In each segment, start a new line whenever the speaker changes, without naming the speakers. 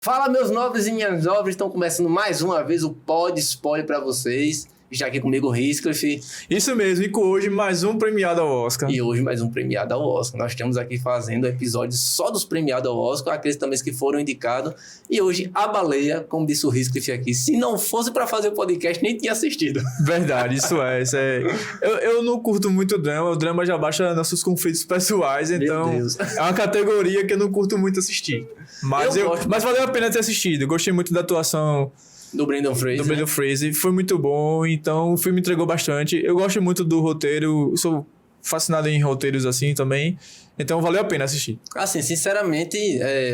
Fala, meus nobres e minhas nobres, estão começando mais uma vez o Pod Spoiler para vocês. Já aqui comigo o Riscliffe.
Isso mesmo, e com hoje mais um premiado ao Oscar.
E hoje mais um premiado ao Oscar. Nós estamos aqui fazendo episódios só dos premiados ao Oscar, aqueles também que foram indicados. E hoje a baleia, como disse o Riscliffe aqui, se não fosse para fazer o podcast, nem tinha assistido.
Verdade, isso é. Eu não curto muito drama, o drama já baixa nossos conflitos pessoais, então é uma categoria que eu não curto muito assistir. Mas valeu a pena ter assistido, gostei muito da atuação
do Brendan Fraser.
Foi muito bom, então o filme entregou bastante. Eu gosto muito do roteiro, sou fascinado em roteiros assim também, então valeu a pena assistir.
Assim, sinceramente,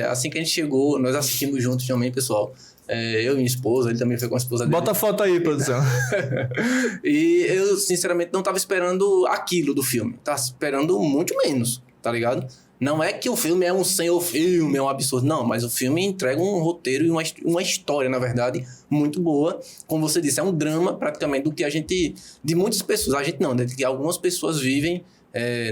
assim que a gente chegou, nós assistimos juntos também, pessoal. Eu e minha esposa, ele também foi com a esposa dele.
Bota a foto aí, produção.
E eu, sinceramente, não tava esperando aquilo do filme. Tava esperando muito menos, tá ligado? Não é que o filme é um senhor filme, é um absurdo. Não, mas o filme entrega um roteiro e uma história, na verdade, muito boa. Como você disse, é um drama, praticamente, do que a gente... De muitas pessoas, a gente não, né? De que algumas pessoas vivem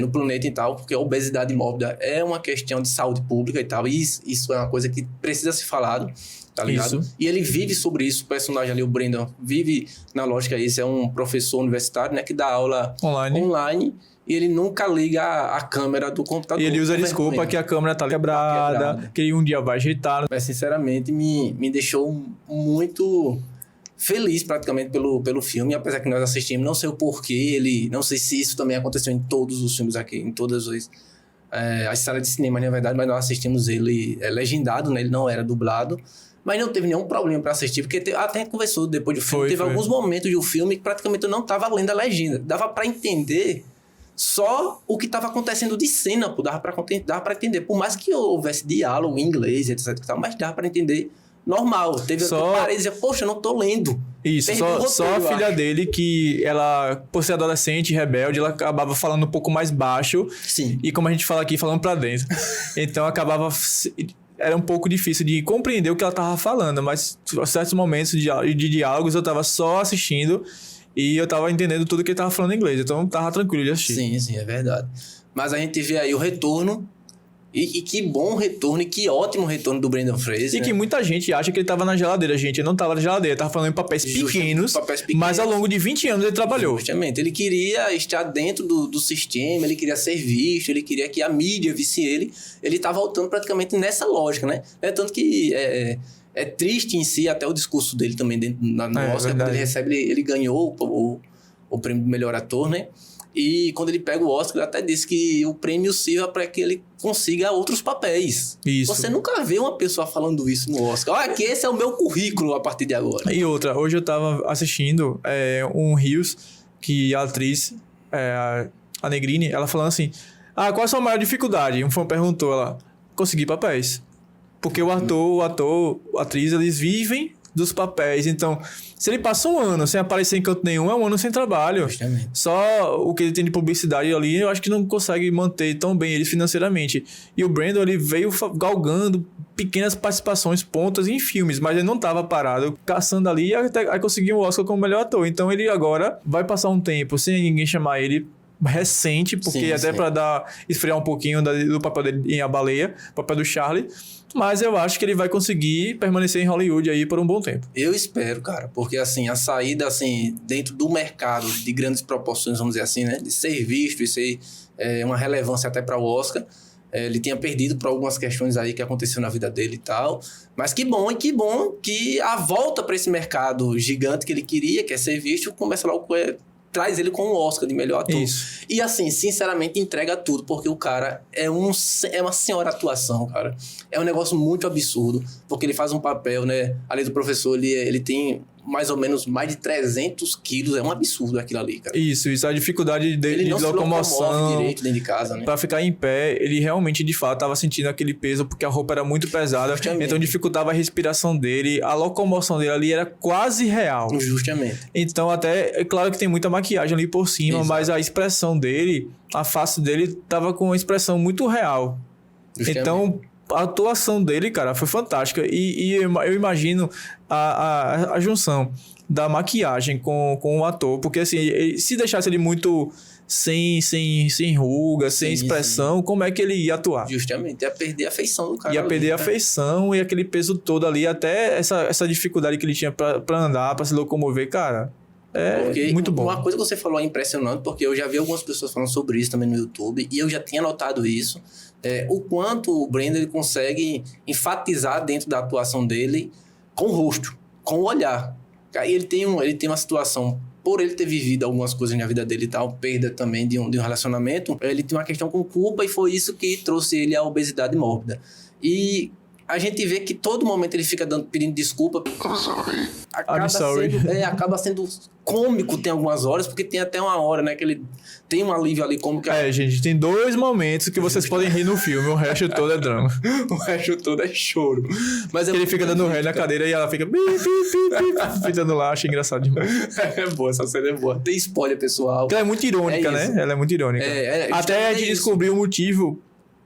no planeta e tal, porque a obesidade mórbida é uma questão de saúde pública e tal. E isso é uma coisa que precisa ser falado, tá ligado?
Isso.
E ele vive sobre isso. O personagem ali, o Brendan, vive na lógica isso. É um professor universitário, né? Que dá aula online. E ele nunca liga a câmera do computador.
E ele usa a desculpa que a câmera tá quebrada, que ele um dia vai ajeitar.
Mas, sinceramente, me deixou muito feliz, praticamente, pelo filme. Apesar que nós assistimos, não sei o porquê. Não sei se isso também aconteceu em todos os filmes aqui, em todas as salas de cinema, na verdade. Mas nós assistimos ele legendado, né? Ele não era dublado. Mas não teve nenhum problema pra assistir, porque até a gente conversou depois do filme. Teve alguns momentos do filme que praticamente eu não tava lendo a legenda. Dava pra entender só o que estava acontecendo de cena, pô, dava pra entender. Por mais que houvesse diálogo em inglês, etc, mas dava pra entender normal. Teve só... que parei e dizia, poxa, eu não tô lendo.
Isso, só a filha dele, que ela, por ser adolescente, rebelde, ela acabava falando um pouco mais baixo.
Sim.
E como a gente fala aqui, falando pra dentro. Então acabava... Era um pouco difícil de compreender o que ela tava falando, mas em certos momentos de diálogos eu tava só assistindo e eu tava entendendo tudo que ele tava falando em inglês, então tava tranquilo de assistir.
Sim, é verdade. Mas a gente vê aí o retorno, e que bom retorno, e que ótimo retorno do Brendan Fraser.
E que muita gente acha que ele tava na geladeira, gente. Ele não tava na geladeira, ele tava falando em papéis pequenos, mas ao longo de 20 anos ele trabalhou.
Justamente, ele queria estar dentro do sistema, ele queria ser visto, ele queria que a mídia visse ele. Ele tá voltando praticamente nessa lógica, né? Tanto que... É triste em si até o discurso dele também dentro no Oscar, quando ele ganhou o prêmio de melhor ator, né? E quando ele pega o Oscar, ele até disse que o prêmio sirva para que ele consiga outros papéis.
Isso.
Você nunca vê uma pessoa falando isso no Oscar. Olha, que esse é o meu currículo a partir de agora.
E outra, hoje eu tava assistindo um Reels que a atriz, a Negrini, ela falando assim, qual é a sua maior dificuldade? Um fã perguntou, ela, conseguir papéis. Porque o ator, a atriz, eles vivem dos papéis. Então, se ele passa um ano sem aparecer em canto nenhum, é um ano sem trabalho.
Justamente.
Só o que ele tem de publicidade ali, eu acho que não consegue manter tão bem ele financeiramente. E o Brandon, ele veio galgando pequenas participações, pontas em filmes, mas ele não estava parado, caçando ali e até conseguiu o Oscar como melhor ator. Então, ele agora vai passar um tempo sem ninguém chamar ele recente, porque para esfriar um pouquinho do papel dele em A Baleia, papel do Charlie. Mas eu acho que ele vai conseguir permanecer em Hollywood aí por um bom tempo.
Eu espero, cara, porque assim, a saída assim, dentro do mercado de grandes proporções, vamos dizer assim, né, de ser visto e ser uma relevância até para o Oscar, ele tinha perdido por algumas questões aí que aconteceu na vida dele e tal, mas que bom que a volta para esse mercado gigante que ele queria, que é ser visto, começa logo traz ele com o Oscar de melhor ator.
Isso.
E assim, sinceramente, entrega tudo, porque o cara é uma senhora atuação, cara. É um negócio muito absurdo, porque ele faz um papel, né? Além do professor, ele tem mais ou menos mais de 300 quilos. É um absurdo aquilo ali, cara.
Isso. A dificuldade dele de locomoção.
Ele não direito dentro de casa, né?
Pra ficar em pé, ele realmente, de fato, tava sentindo aquele peso, porque a roupa era muito pesada. Justamente. Então dificultava a respiração dele. A locomoção dele ali era quase real.
Justamente.
Então até, é claro que tem muita maquiagem ali por cima,
Exato.
Mas a expressão dele, a face dele tava com uma expressão muito real. Justamente. Então a atuação dele, cara, foi fantástica. E eu imagino a junção da maquiagem com o ator. Porque, assim, se deixasse ele muito sem ruga, sem expressão, como é que ele ia atuar?
Justamente, ia perder a afeição do cara.
Ia perder a afeição e aquele peso todo ali, até essa dificuldade que ele tinha pra andar, pra se locomover, cara. É muito bom.
Uma coisa que você falou é impressionante, porque eu já vi algumas pessoas falando sobre isso também no YouTube, e eu já tinha notado isso, o quanto o Brandon ele consegue enfatizar dentro da atuação dele com o rosto, com o olhar. Aí ele tem uma situação, por ele ter vivido algumas coisas na vida dele e tal, perda também de um relacionamento, ele tem uma questão com culpa e foi isso que trouxe ele à obesidade mórbida. E a gente vê que todo momento ele fica pedindo desculpa.
I'm sorry.
Acaba sendo cômico, tem algumas horas, porque tem até uma hora, né, que ele tem um alívio ali cômico.
Gente, tem 2 momentos que vocês podem rir no filme, o resto todo é drama.
O resto todo é choro. Mas
ele fica dando ré na cadeira e ela fica pitando lá, achei engraçado demais.
É boa, essa cena é boa. Tem spoiler, pessoal.
Ela é muito irônica, né? Ela é muito irônica. Até a gente descobriu o motivo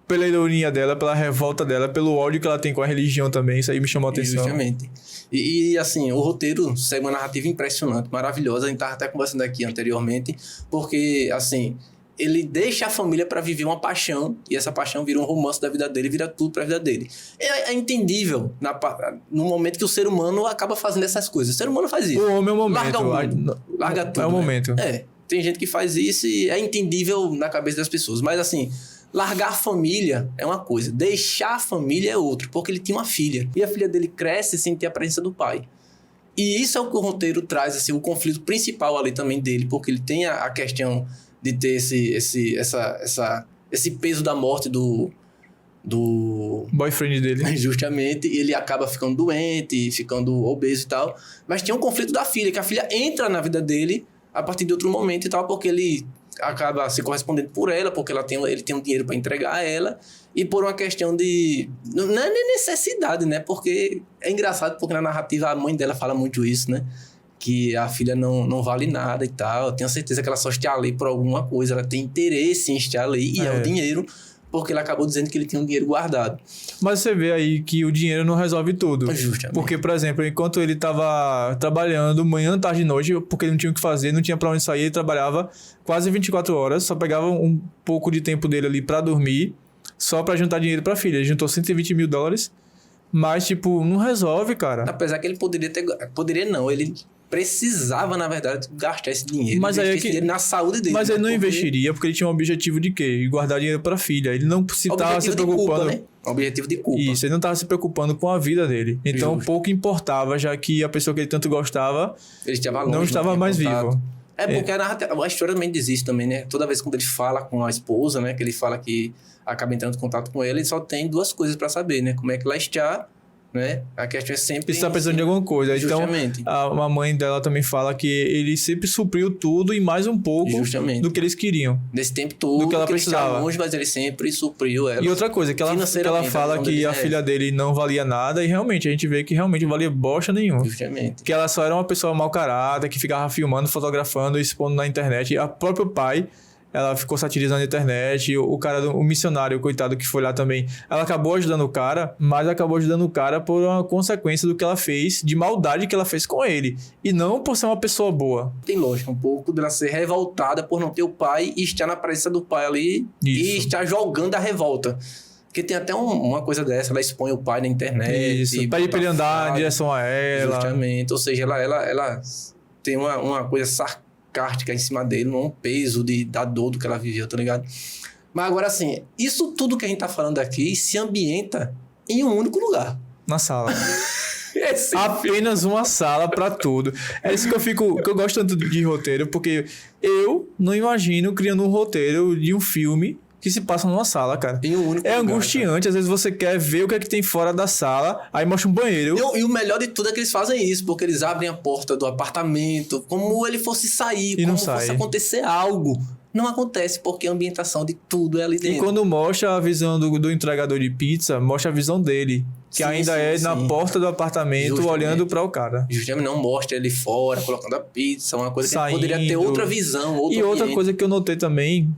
pela ironia dela, pela revolta dela, pelo ódio que ela tem com a religião também. Isso aí me chamou a atenção.
Justamente. E assim, o roteiro segue uma narrativa impressionante, maravilhosa. A gente estava até conversando aqui anteriormente, porque, assim, ele deixa a família para viver uma paixão, e essa paixão vira um romance da vida dele, vira tudo para a vida dele. É entendível no momento que o ser humano acaba fazendo essas coisas. O ser humano faz isso.
O homem é o momento.
Larga tudo.
É o momento.
Tem gente que faz isso e é entendível na cabeça das pessoas. Mas, assim, largar a família é uma coisa, deixar a família é outra, porque ele tinha uma filha. E a filha dele cresce sem ter a presença do pai. E isso é o que o roteiro traz, assim, o conflito principal ali também dele, porque ele tem a questão de ter esse peso da morte do
boyfriend dele.
Justamente, e ele acaba ficando doente, ficando obeso e tal. Mas tinha um conflito da filha, que a filha entra na vida dele a partir de outro momento e tal, porque ele acaba se correspondendo por ela, porque ele tem um dinheiro para entregar a ela, e por uma questão de... Não é nem necessidade, né? Porque é engraçado, porque na narrativa a mãe dela fala muito isso, né? Que a filha não vale nada e tal. Eu tenho certeza que ela só está ali por alguma coisa, ela tem interesse em estar ali, e é o dinheiro, porque ele acabou dizendo que ele tinha um dinheiro guardado.
Mas você vê aí que o dinheiro não resolve tudo.
Justamente.
Porque, por exemplo, enquanto ele estava trabalhando manhã, tarde e noite, porque ele não tinha o que fazer, não tinha para onde sair, ele trabalhava quase 24 horas, só pegava um pouco de tempo dele ali para dormir, só para juntar dinheiro para a filha. Ele juntou $120 mil, mas, tipo, não resolve, cara.
Apesar que ele poderia não, ele precisava, na verdade, gastar esse dinheiro,
esse
dinheiro na saúde dele.
Mas ele não investiria porque ele tinha um objetivo de quê? Guardar dinheiro para a filha. Ele não estava se preocupando...
Culpa, né? Objetivo de culpa.
Isso, ele não estava se preocupando com a vida dele. Então, pouco importava, já que a pessoa que ele tanto gostava
ele estava longe,
não estava mais vivo.
Porque a história também diz também, né? Toda vez que ele fala com a esposa, né? Que ele fala que acaba entrando em contato com ela, ele só tem 2 coisas para saber, né? Como é que ela está... Né? A questão é sempre...
Está precisando de alguma coisa.
Justamente.
Então, a mãe dela também fala que ele sempre supriu tudo e mais um pouco do que eles queriam.
Nesse tempo todo,
do que ela precisava.
Longe, mas ele sempre supriu ela.
E outra coisa, que ela fala que a filha dele não valia nada, e realmente, a gente vê que realmente valia bosta nenhuma.
Justamente.
Que ela só era uma pessoa mau caráter, que ficava filmando, fotografando e expondo na internet. E o próprio pai... Ela ficou satirizando a internet, o missionário, coitado, que foi lá também. Ela acabou ajudando o cara, mas acabou ajudando o cara por uma consequência do que ela fez, de maldade que ela fez com ele. E não por ser uma pessoa boa.
Tem lógica um pouco dela ser revoltada por não ter o pai e estar na presença do pai ali e estar jogando a revolta. Porque tem até uma coisa dessa, ela expõe o pai na internet.
Isso, pede pra ele andar em direção a ela.
Justamente, ou seja, ela tem uma coisa sarcástica em cima dele, um peso da dor do que ela viveu, tá ligado? Mas agora, assim, isso tudo que a gente tá falando aqui se ambienta em um único lugar.
Na sala. Apenas uma sala pra tudo. É isso que eu gosto tanto de roteiro, porque eu não imagino criando um roteiro de um filme que se passa numa sala, cara.
Em um único lugar,
angustiante, às vezes você quer ver o que é que tem fora da sala, aí mostra um banheiro.
E o melhor de tudo é que eles fazem isso, porque eles abrem a porta do apartamento, como ele fosse sair,
e
como
fosse
acontecer algo. Não acontece, porque a ambientação de tudo é ali dentro.
E quando mostra a visão do entregador de pizza, mostra a visão dele. Que ainda na porta do apartamento, justamente, olhando para o cara.
Justamente não mostra ele fora, colocando a pizza, uma coisa que poderia ter outra visão, outro
E outra
ambiente.
coisa que eu notei também,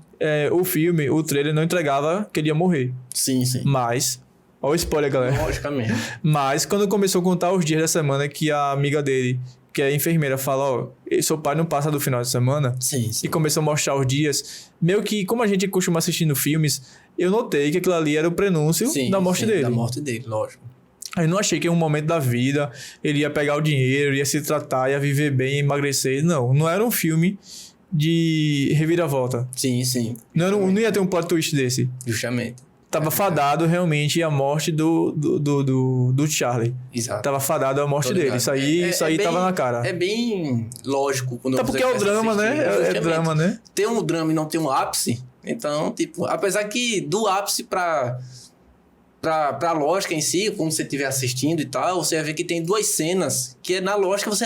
o trailer não entregava que ele ia morrer.
Sim.
Mas, olha o spoiler, galera.
Logicamente.
Mas, quando começou a contar os dias da semana que a amiga dele, que a enfermeira fala, ó, seu pai não passa do final de semana.
Sim, sim.
E começou a mostrar os dias. Meio que, como a gente costuma assistindo filmes, eu notei que aquilo ali era o prenúncio da morte dele.
Da morte dele, lógico.
Eu não achei que em um momento da vida ele ia pegar o dinheiro, ia se tratar, ia viver bem, emagrecer. Não era um filme de reviravolta.
Sim, sim.
Não ia ter um plot twist desse.
Justamente.
Tava fadado realmente a morte do Charlie.
Exato.
Tava fadado a morte dele. Isso aí
bem,
tava na cara.
É bem lógico quando
Tá porque é o drama, né? É drama, né?
Ter um drama e não ter um ápice. Então, tipo, apesar que do ápice pra lógica em si, como você estiver assistindo e tal, você vai ver que tem 2 cenas que na lógica você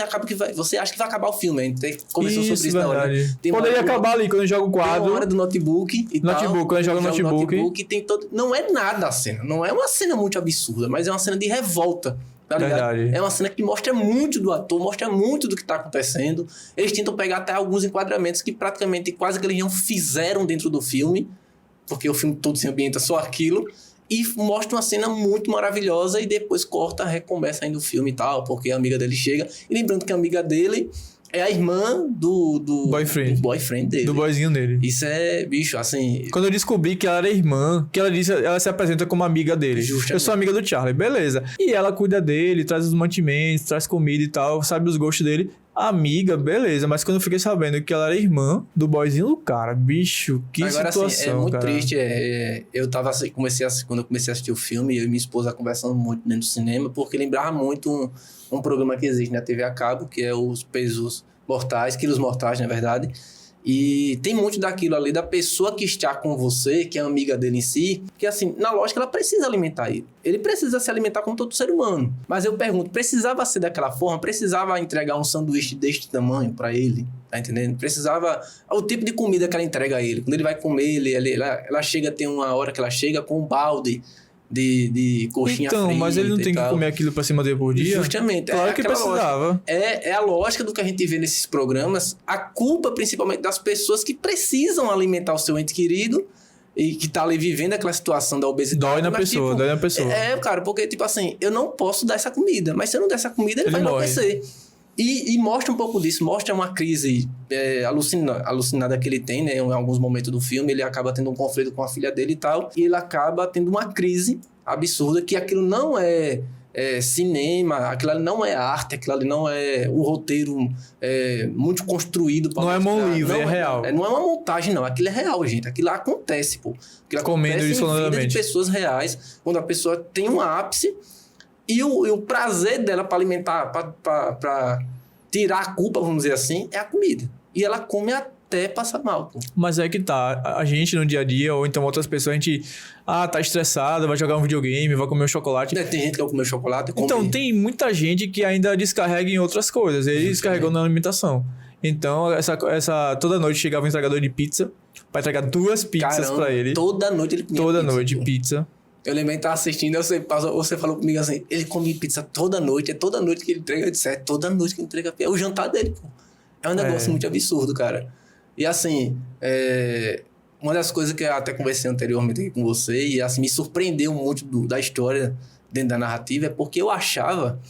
acha que vai acabar o filme. A gente conversou sobre isso na hora.
Poderia acabar ali quando joga o quadro.
Tem uma hora do notebook e tal.
Quando joga o notebook.
Tem todo... Não é nada a cena. Não é uma cena muito absurda, mas é uma cena de revolta. Tá ligado?
Verdade.
É uma cena que mostra muito do ator, mostra muito do que tá acontecendo. Eles tentam pegar até alguns enquadramentos que praticamente quase que eles não fizeram dentro do filme, porque o filme todo se ambienta só aquilo. E mostra uma cena muito maravilhosa e depois corta, recomeça ainda o filme e tal, porque a amiga dele chega. E lembrando que a amiga dele é a irmã do boyfriend dele.
Do boyzinho dele.
Isso é, bicho, assim...
Quando eu descobri que ela era irmã, que ela se apresenta como amiga dele.
Justamente.
Eu sou amiga do Charlie, beleza. E ela cuida dele, traz os mantimentos, traz comida e tal, sabe os gostos dele. Amiga, beleza, mas quando eu fiquei sabendo que ela era irmã do boyzinho do cara, bicho, que
agora,
situação,
assim, é muito
cara.
triste. Eu tava assim, quando eu comecei a assistir o filme, eu e minha esposa conversando muito dentro do cinema, porque lembrava muito um programa que existe na TV a cabo, que é os Pesos Mortais, Quilos Mortais, na verdade. E tem muito daquilo ali, da pessoa que está com você, que é amiga dele em si, que assim, na lógica, ela precisa alimentar ele. Ele precisa se alimentar como todo ser humano. Mas eu pergunto, precisava ser daquela forma? Precisava entregar um sanduíche deste tamanho pra ele? Tá entendendo? Precisava... O tipo de comida que ela entrega a ele. Quando ele vai comer, ela chega, tem uma hora que ela chega com um balde de coxinha frita.
Então, mas ele não tem que comer aquilo pra cima dele por dia?
Justamente.
Claro que precisava.
É a lógica do que a gente vê nesses programas. A culpa, principalmente, das pessoas que precisam alimentar o seu ente querido e que tá ali vivendo aquela situação da obesidade.
Dói na pessoa.
Cara, porque, tipo assim, eu não posso dar essa comida, mas se eu não der essa comida, ele vai
morre.
enlouquecer. E mostra um pouco disso, mostra uma crise alucinada que ele tem, né? Em alguns momentos do filme, ele acaba tendo um conflito com a filha dele e tal, e ele acaba tendo uma crise absurda, que aquilo não é cinema, aquilo ali não é arte, aquilo ali não é um roteiro muito construído.
Não é mão livre, é real.
Não é uma montagem, não. Aquilo é real, gente. Aquilo acontece, pô. Aquilo
Comendo
acontece em vida de pessoas reais, quando a pessoa tem um ápice. E o prazer dela para alimentar, para tirar a culpa, vamos dizer assim, é a comida. E ela come até passar mal, pô.
Mas é que tá. A gente no dia a dia, ou então outras pessoas, a gente... tá estressado, vai jogar um videogame, vai comer um chocolate.
Tem gente que vai comer chocolate e come.
Então, tem muita gente que ainda descarrega em outras coisas. Ele descarregou na alimentação. Então, toda noite chegava um entregador de pizza para entregar 2 pizzas para ele.
Toda noite ele comia
Toda noite, pizza.
Eu lembro que tava assistindo, você falou comigo assim, ele come pizza toda noite, é toda noite que ele entrega, eu disse, é toda noite que ele entrega pizza, é o jantar dele, pô. É um negócio muito absurdo, cara. E assim, uma das coisas que eu até conversei anteriormente aqui com você, e assim, me surpreendeu muito da história dentro da narrativa, é porque eu achava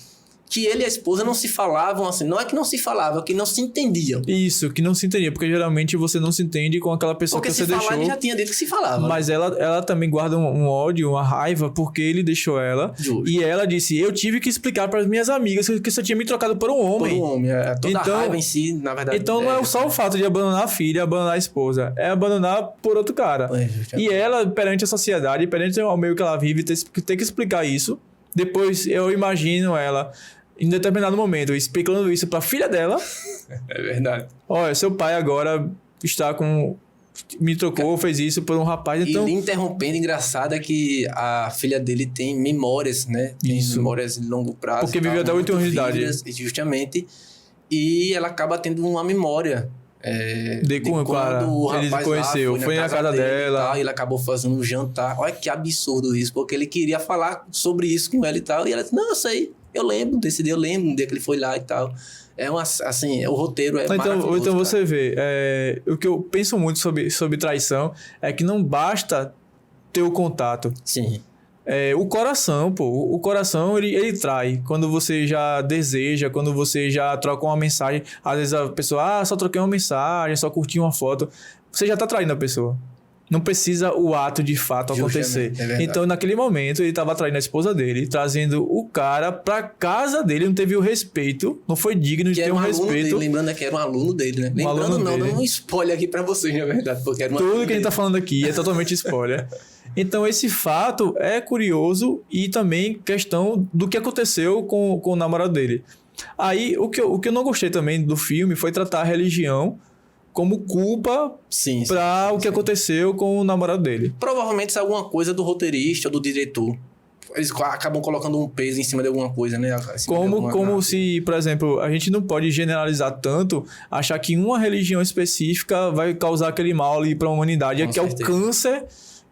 que ele e a esposa não se falavam assim. Não é que não se falavam, é que não se entendiam.
Isso, que não se entendia. Porque geralmente você não se entende com aquela pessoa que você deixou.
Porque se falar, ele já tinha dito que se falava.
Mas ela também guarda um ódio, uma raiva, porque ele deixou ela.
Justo.
E ela disse, eu tive que explicar para as minhas amigas que você tinha me trocado por um homem.
Por um homem. Toda a raiva em si, na verdade.
Então não é só o fato de abandonar a filha, abandonar a esposa. É abandonar por outro cara. E ela, perante a sociedade, perante o meio que ela vive, ter que explicar isso. Depois eu imagino ela... em determinado momento, explicando isso pra filha dela.
É verdade.
Olha, seu pai agora está com... me trocou, fez isso por um rapaz, então...
E interrompendo, engraçado é que a filha dele tem memórias, né? Tem memórias de longo prazo.
Porque viveu até 8 anos de idade.
Justamente. E ela acaba tendo uma memória...
de quando o rapaz ele conheceu, foi na casa dela.
E ele acabou fazendo um jantar. Olha que absurdo isso, porque ele queria falar sobre isso com ela e tal. E ela disse, não, eu sei. Eu lembro desse dia, no dia que ele foi lá e tal. O roteiro é maravilhoso.
Então você vê, o que eu penso muito sobre traição é que não basta ter o contato.
Sim.
O coração, pô. O coração, ele trai. Quando você já deseja, quando você já troca uma mensagem. Às vezes a pessoa, só troquei uma mensagem, só curti uma foto. Você já tá traindo a pessoa. Não precisa o ato de fato acontecer. Então, naquele momento, ele tava traindo a esposa dele, trazendo o cara pra casa dele, não teve o respeito, não foi digno de ter um respeito.
Dele, lembrando que era um aluno dele, né? Lembrando não, dando um spoiler aqui pra vocês, na verdade. Porque era
tudo que a gente tá falando aqui é totalmente spoiler. Então, esse fato é curioso e também questão do que aconteceu com o namorado dele. Aí, o que eu não gostei também do filme foi tratar a religião como culpa para o que aconteceu com o namorado dele.
Provavelmente isso é alguma coisa do roteirista ou do diretor. Eles acabam colocando um peso em cima de alguma coisa, né?
Como se, por exemplo, a gente não pode generalizar tanto, achar que uma religião específica vai causar aquele mal ali para a humanidade, que é o câncer...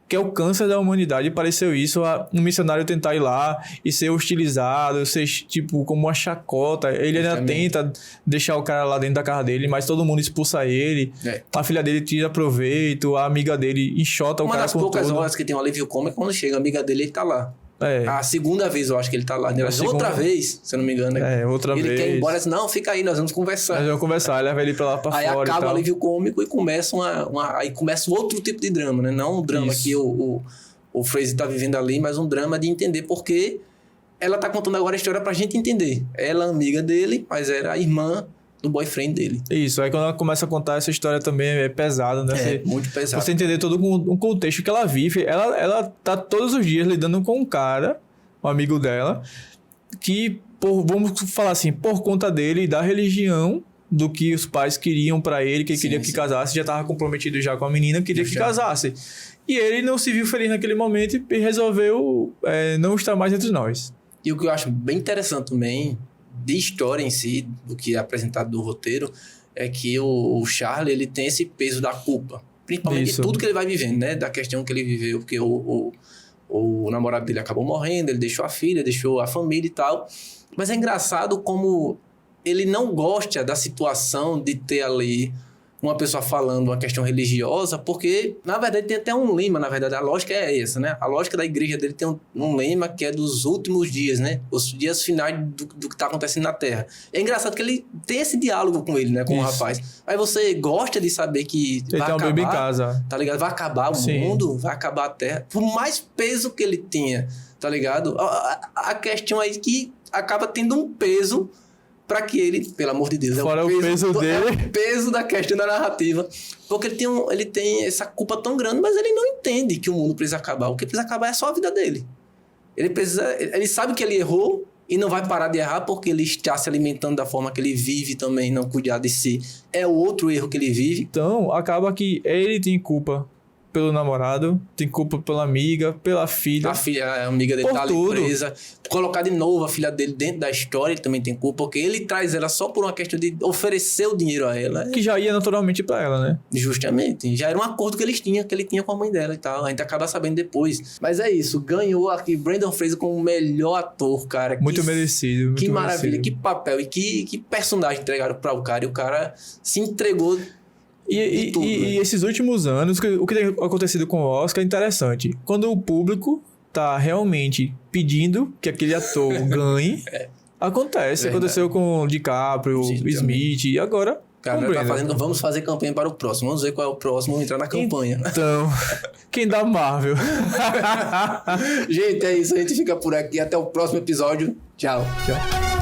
Que é o câncer da humanidade. Pareceu isso, um missionário tentar ir lá e ser hostilizado, ser tipo como uma chacota. Ele ainda tenta deixar o cara lá dentro da casa dele, mas todo mundo expulsa ele. A filha dele tira proveito, a amiga dele enxota o cara com tudo. Uma das poucas
horas que tem um alívio cômico, quando chega a amiga dele, ele tá lá. A segunda vez eu acho que ele tá lá. Outra vez, se eu não me engano.
Outra vez.
Ele quer ir embora e diz, não, fica aí, nós vamos conversar.
Nós vamos conversar, leva ele pra lá pra
aí
fora.
Aí acaba o alívio cômico e começa aí começa outro tipo de drama, né? Não um drama que o Fraser tá vivendo ali, mas um drama de entender porque ela tá contando agora a história pra gente entender. Ela é amiga dele, mas era a irmã do boyfriend dele.
Isso, aí quando ela começa a contar essa história também é pesada, né?
Muito pesado.
Você entender todo um contexto que ela vive. Ela tá todos os dias lidando com um cara, um amigo dela, que, vamos falar assim, por conta dele e da religião, do que os pais queriam pra ele, que queria que casasse, já tava comprometido já com a menina, queria que casasse. E ele não se viu feliz naquele momento e resolveu não estar mais entre nós.
E o que eu acho bem interessante também, de história em si, do que é apresentado do roteiro, é que o Charlie, ele tem esse peso da culpa. Principalmente de tudo que ele vai vivendo, né? Da questão que ele viveu, porque o namorado dele acabou morrendo, ele deixou a filha, deixou a família e tal. Mas é engraçado como ele não gosta da situação de ter ali uma pessoa falando uma questão religiosa, porque, na verdade, tem até um lema, na verdade, a lógica é essa, né? A lógica da igreja dele tem um lema que é dos últimos dias, né? Os dias finais do que está acontecendo na Terra. É engraçado que ele tem esse diálogo com ele, né? Com o rapaz. Aí você gosta de saber que
ele vai acabar, um bebê em casa.
Tá ligado? Vai acabar o mundo, vai acabar a Terra. Por mais peso que ele tinha, tá ligado? A questão aí que acaba tendo um peso para que ele, pelo amor de Deus,
fora o peso dele.
É o peso da questão da narrativa. Porque ele tem essa culpa tão grande, mas ele não entende que o mundo precisa acabar. O que precisa acabar é só a vida dele. Ele sabe que ele errou e não vai parar de errar porque ele está se alimentando da forma que ele vive também, não cuidar de si. É o outro erro que ele vive.
Então, acaba que ele tem culpa pelo namorado, tem culpa pela amiga, pela filha.
A amiga dele tá ali presa. Colocar de novo a filha dele dentro da história, ele também tem culpa, porque ele traz ela só por uma questão de oferecer o dinheiro a ela.
Que já ia naturalmente pra ela, né?
Justamente. Já era um acordo que ele tinha com a mãe dela e tal. A gente acaba sabendo depois. Mas é isso. Ganhou aqui Brendan Fraser como o melhor ator, cara.
Muito merecido. Muito
que maravilha. Que papel e que personagem entregaram pra o cara. E o cara se entregou.
E esses últimos anos, o que tem acontecido com o Oscar é interessante. Quando o público tá realmente pedindo que aquele ator ganhe, acontece. Aconteceu com o DiCaprio, Smith, também. E agora...
Cara, vamos fazer campanha para o próximo. Vamos ver qual é o próximo, entrar na campanha.
Então, quem dá Marvel?
Gente, é isso. A gente fica por aqui. Até o próximo episódio. Tchau.
Tchau.